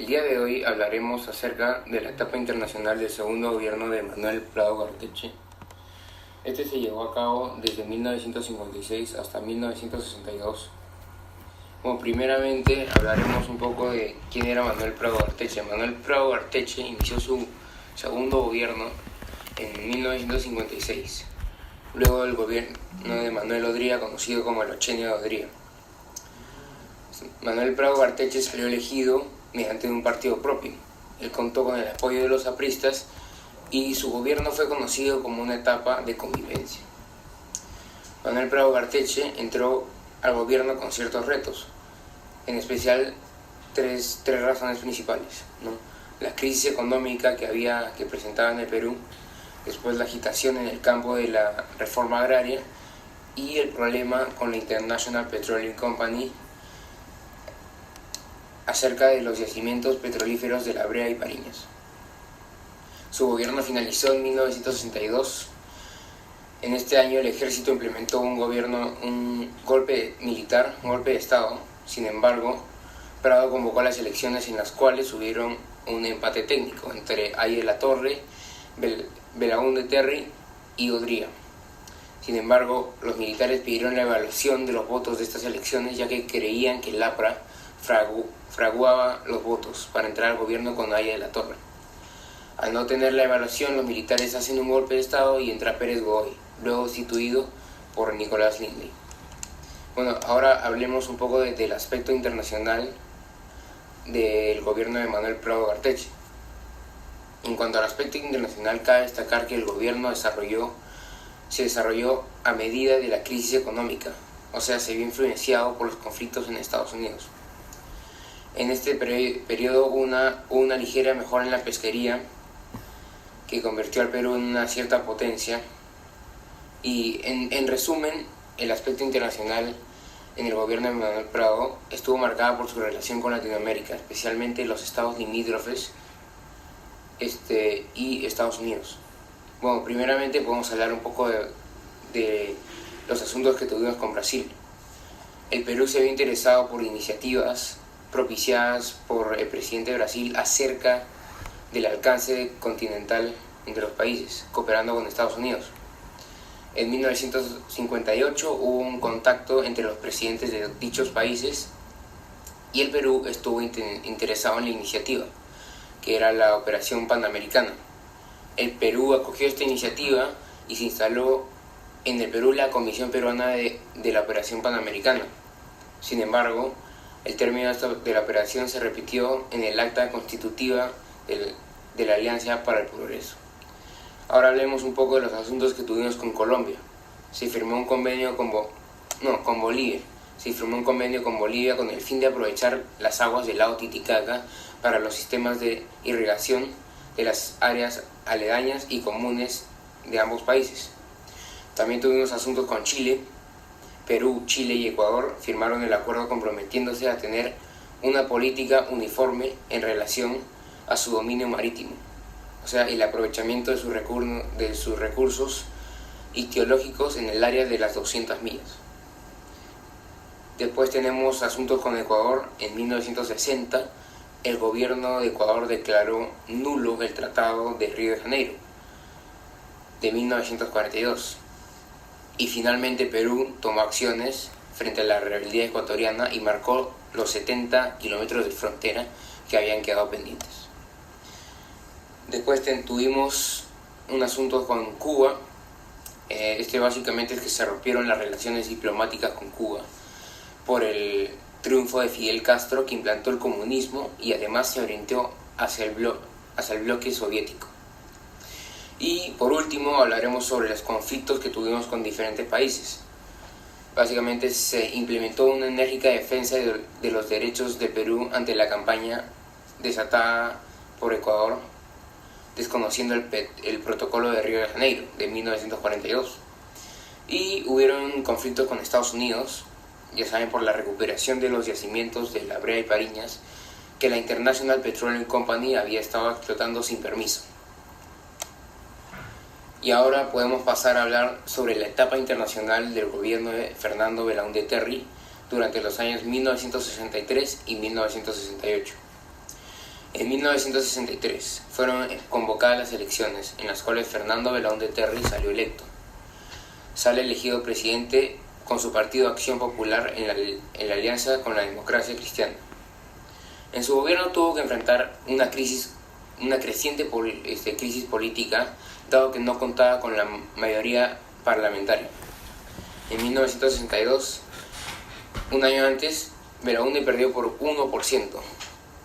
El día de hoy hablaremos acerca de la etapa internacional del segundo gobierno de Manuel Prado Garteche. Este se llevó a cabo desde 1956 hasta 1962. Bueno, primeramente hablaremos un poco de quién era Manuel Prado Garteche. Manuel Prado Garteche inició su segundo gobierno en 1956, luego del gobierno de Manuel Odría, conocido como el Ochenio de Odría. Manuel Prado Garteche salió elegido mediante un partido propio. Él contó con el apoyo de los apristas y su gobierno fue conocido como una etapa de convivencia. Manuel Prado Garteche entró al gobierno con ciertos retos, en especial tres razones principales, ¿no? La crisis económica que presentaba en el Perú, después la agitación en el campo de la reforma agraria y el problema con la International Petroleum Company acerca de los yacimientos petrolíferos de La Brea y Pariñas. Su gobierno finalizó en 1962. En este año el ejército implementó un golpe militar, un golpe de Estado. Sin embargo, Prado convocó las elecciones en las cuales hubieron un empate técnico entre Ay de la Torre, Belaúnde Terry y Odría. Sin embargo, los militares pidieron la evaluación de los votos de estas elecciones, ya que creían que el APRA fraguaba los votos para entrar al gobierno con Ay de la Torre. Al no tener la evaluación, los militares hacen un golpe de Estado y entra Pérez Godoy, luego sustituido por Nicolás Lindley. Bueno, ahora hablemos un poco del aspecto internacional del gobierno de Manuel Prado Garteche. En cuanto al aspecto internacional, cabe destacar que el gobierno se desarrolló a medida de la crisis económica, o sea, se vio influenciado por los conflictos en Estados Unidos. En este periodo hubo una ligera mejora en la pesquería que convirtió al Perú en una cierta potencia. Y en resumen, el aspecto internacional en el gobierno de Manuel Prado estuvo marcada por su relación con Latinoamérica, especialmente los estados limítrofes y Estados Unidos. Bueno, primeramente podemos hablar un poco de los asuntos que tuvimos con Brasil. El Perú se vio interesado por iniciativas propiciadas por el presidente de Brasil acerca del alcance continental entre los países, cooperando con Estados Unidos. En 1958 hubo un contacto entre los presidentes de dichos países y el Perú estuvo interesado en la iniciativa, que era la Operación Panamericana. El Perú acogió esta iniciativa y se instaló en el Perú la Comisión Peruana de la Operación Panamericana. Sin embargo, el término de la operación se repitió en el acta constitutiva de la Alianza para el Progreso. Ahora hablemos un poco de los asuntos que tuvimos con Colombia. Se firmó un convenio con Bolivia. Se firmó un convenio con Bolivia con el fin de aprovechar las aguas del lago Titicaca para los sistemas de irrigación de las áreas aledañas y comunes de ambos países. También tuvimos asuntos con Chile. Perú, Chile y Ecuador firmaron el acuerdo comprometiéndose a tener una política uniforme en relación a su dominio marítimo, o sea, el aprovechamiento de sus recursos ictiológicos en el área de las 200 millas. Después tenemos asuntos con Ecuador. En 1960, el gobierno de Ecuador declaró nulo el Tratado de Río de Janeiro de 1942. Y finalmente Perú tomó acciones frente a la rebeldía ecuatoriana y marcó los 70 kilómetros de frontera que habían quedado pendientes. Después tuvimos un asunto con Cuba. Básicamente es que se rompieron las relaciones diplomáticas con Cuba por el triunfo de Fidel Castro, que implantó el comunismo y además se orientó hacia el bloque soviético. Y por último hablaremos sobre los conflictos que tuvimos con diferentes países. Básicamente se implementó una enérgica defensa de los derechos de Perú ante la campaña desatada por Ecuador, desconociendo el protocolo de Río de Janeiro de 1942. Y hubieron conflictos con Estados Unidos, ya saben, por la recuperación de los yacimientos de La Brea y Pariñas que la International Petroleum Company había estado explotando sin permiso. Y ahora podemos pasar a hablar sobre la etapa internacional del gobierno de Fernando Belaúnde Terry durante los años 1963 y 1968. En 1963 fueron convocadas las elecciones, en las cuales Fernando Belaúnde Terry salió electo. Sale elegido presidente con su partido Acción Popular en la alianza con la Democracia Cristiana. En su gobierno tuvo que enfrentar una creciente crisis política, dado que no contaba con la mayoría parlamentaria. En 1962, un año antes, Belaúnde perdió por 1%,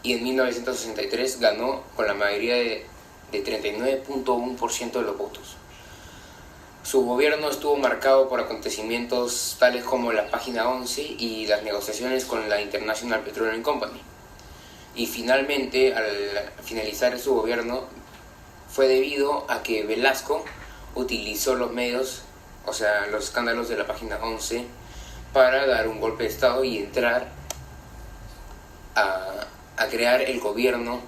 y en 1963 ganó con la mayoría de 39.1% de los votos. Su gobierno estuvo marcado por acontecimientos tales como la Página 11 y las negociaciones con la International Petroleum Company. Y finalmente, al finalizar su gobierno, fue debido a que Velasco utilizó los medios, o sea, los escándalos de la Página 11, para dar un golpe de Estado y entrar a crear el gobierno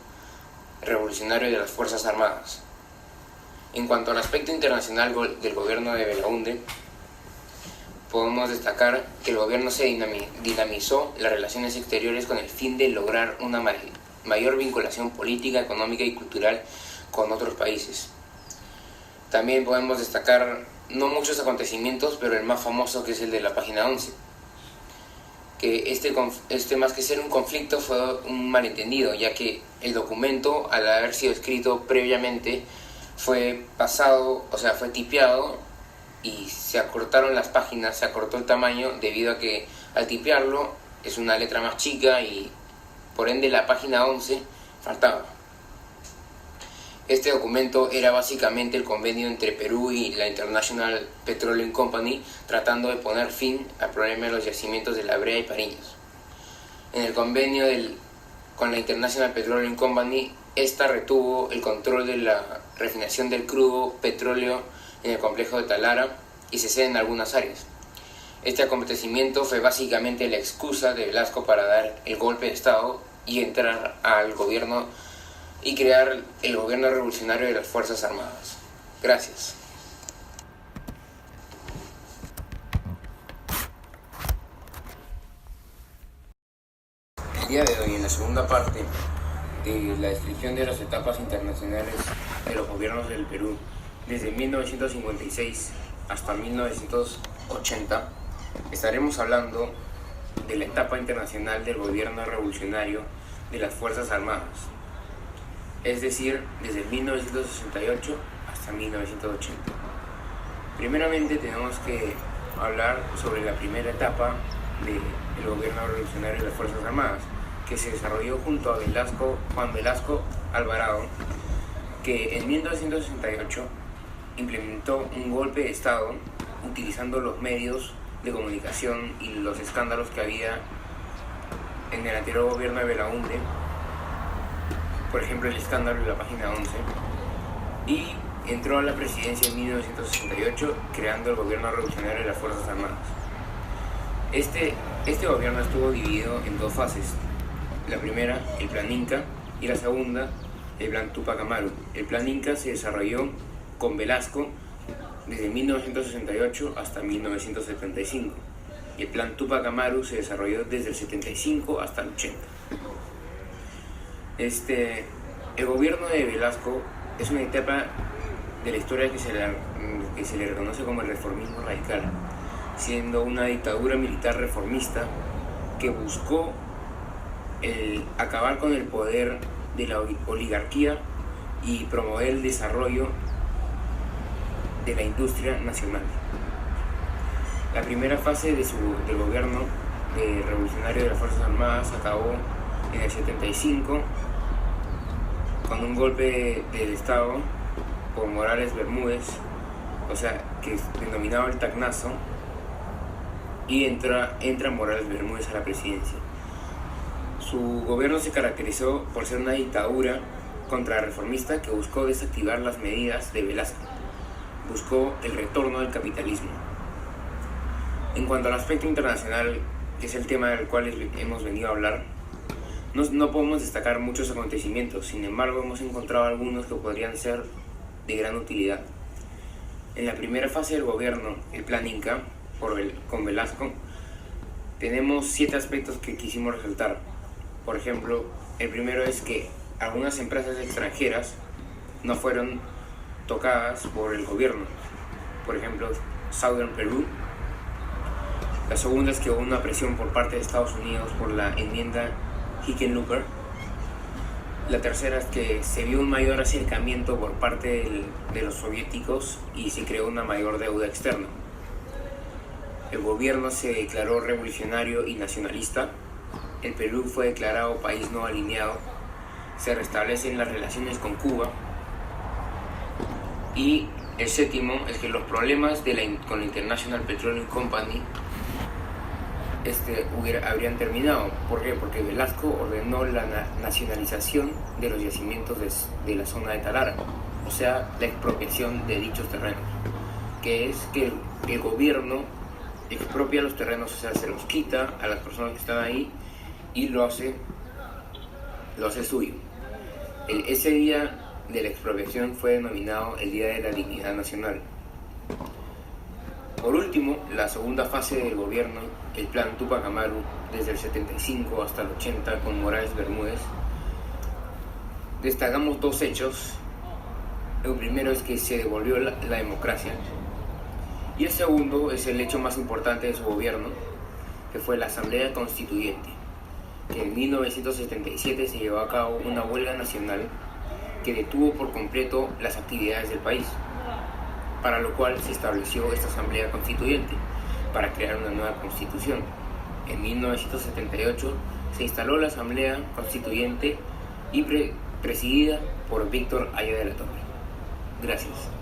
revolucionario de las Fuerzas Armadas. En cuanto al aspecto internacional del gobierno de Belaúnde, podemos destacar que el gobierno se dinamizó las relaciones exteriores con el fin de lograr una mayor vinculación política, económica y cultural con otros países. También podemos destacar no muchos acontecimientos, pero el más famoso, que es el de la Página 11, que este más que ser un conflicto fue un malentendido, ya que el documento, al haber sido escrito previamente, fue pasado, o sea, fue tipeado y se acortaron las páginas, se acortó el tamaño debido a que al tipearlo es una letra más chica y por ende la página 11 faltaba. Este documento era básicamente el convenio entre Perú y la International Petroleum Company, tratando de poner fin al problema de los yacimientos de La Brea y Pariñas. En el convenio con la International Petroleum Company, esta retuvo el control de la refinación del crudo petróleo en el complejo de Talara y se cede en algunas áreas. Este acontecimiento fue básicamente la excusa de Velasco para dar el golpe de Estado y entrar al gobierno y crear el gobierno revolucionario de las Fuerzas Armadas. Gracias. El día de hoy, en la segunda parte de la descripción de las etapas internacionales de los gobiernos del Perú, desde 1956 hasta 1980, estaremos hablando de la etapa internacional del gobierno revolucionario de las Fuerzas Armadas, es decir, desde 1968 hasta 1980. Primeramente tenemos que hablar sobre la primera etapa del gobierno revolucionario de las Fuerzas Armadas, que se desarrolló junto a Juan Velasco Alvarado, que en 1968 implementó un golpe de Estado utilizando los medios de comunicación y los escándalos que había en el anterior gobierno de Belaúnde, por ejemplo el escándalo de la Página 11, y entró a la presidencia en 1968 creando el gobierno revolucionario de las Fuerzas Armadas. Este gobierno estuvo dividido en dos fases. La primera, el Plan Inca, y la segunda, el Plan Túpac Amaru. El Plan Inca se desarrolló con Velasco desde 1968 hasta 1975, y el Plan Túpac Amaru se desarrolló desde el 75 hasta el 80. El gobierno de Velasco es una etapa de la historia que se le reconoce como el reformismo radical, siendo una dictadura militar reformista que buscó acabar con el poder de la oligarquía y promover el desarrollo de la industria nacional. La primera fase del gobierno revolucionario de las Fuerzas Armadas acabó en el 75 con un golpe del Estado por Morales Bermúdez, o sea, que es denominado el Tacnazo, y entra Morales Bermúdez a la presidencia. Su gobierno se caracterizó por ser una dictadura contrarreformista que buscó desactivar las medidas de Velasco, buscó el retorno del capitalismo. En cuanto al aspecto internacional, que es el tema del cual hemos venido a hablar, no podemos destacar muchos acontecimientos, sin embargo hemos encontrado algunos que podrían ser de gran utilidad. En la primera fase del gobierno, el Plan Inca, con Velasco, tenemos 7 aspectos que quisimos resaltar. Por ejemplo, el primero es que algunas empresas extranjeras no fueron tocadas por el gobierno. Por ejemplo, Southern Peru. La segunda es que hubo una presión por parte de Estados Unidos por la enmienda Hickenlooper. La tercera es que se vio un mayor acercamiento por parte de los soviéticos y se creó una mayor deuda externa. El gobierno se declaró revolucionario y nacionalista. El Perú fue declarado país no alineado. Se restablecen las relaciones con Cuba. Y el séptimo es que los problemas con la International Petroleum Company habrían terminado. ¿Por qué? Porque Velasco ordenó la nacionalización de los yacimientos de la zona de Talara, o sea, la expropiación de dichos terrenos, que es que el gobierno expropia los terrenos, o sea, se los quita a las personas que están ahí y lo hace suyo. Ese día de la expropiación fue denominado el Día de la Dignidad Nacional. Por último, la segunda fase del gobierno, el Plan Tupac Amaru, desde el 75 hasta el 80 con Morales Bermúdez, destacamos dos hechos. El primero es que se devolvió la democracia, y el segundo es el hecho más importante de su gobierno, que fue la Asamblea Constituyente, que en 1977 se llevó a cabo una huelga nacional que detuvo por completo las actividades del país, para lo cual se estableció esta Asamblea Constituyente para crear una nueva constitución. En 1978 se instaló la Asamblea Constituyente y presidida por Víctor Aya de la Torre. Gracias.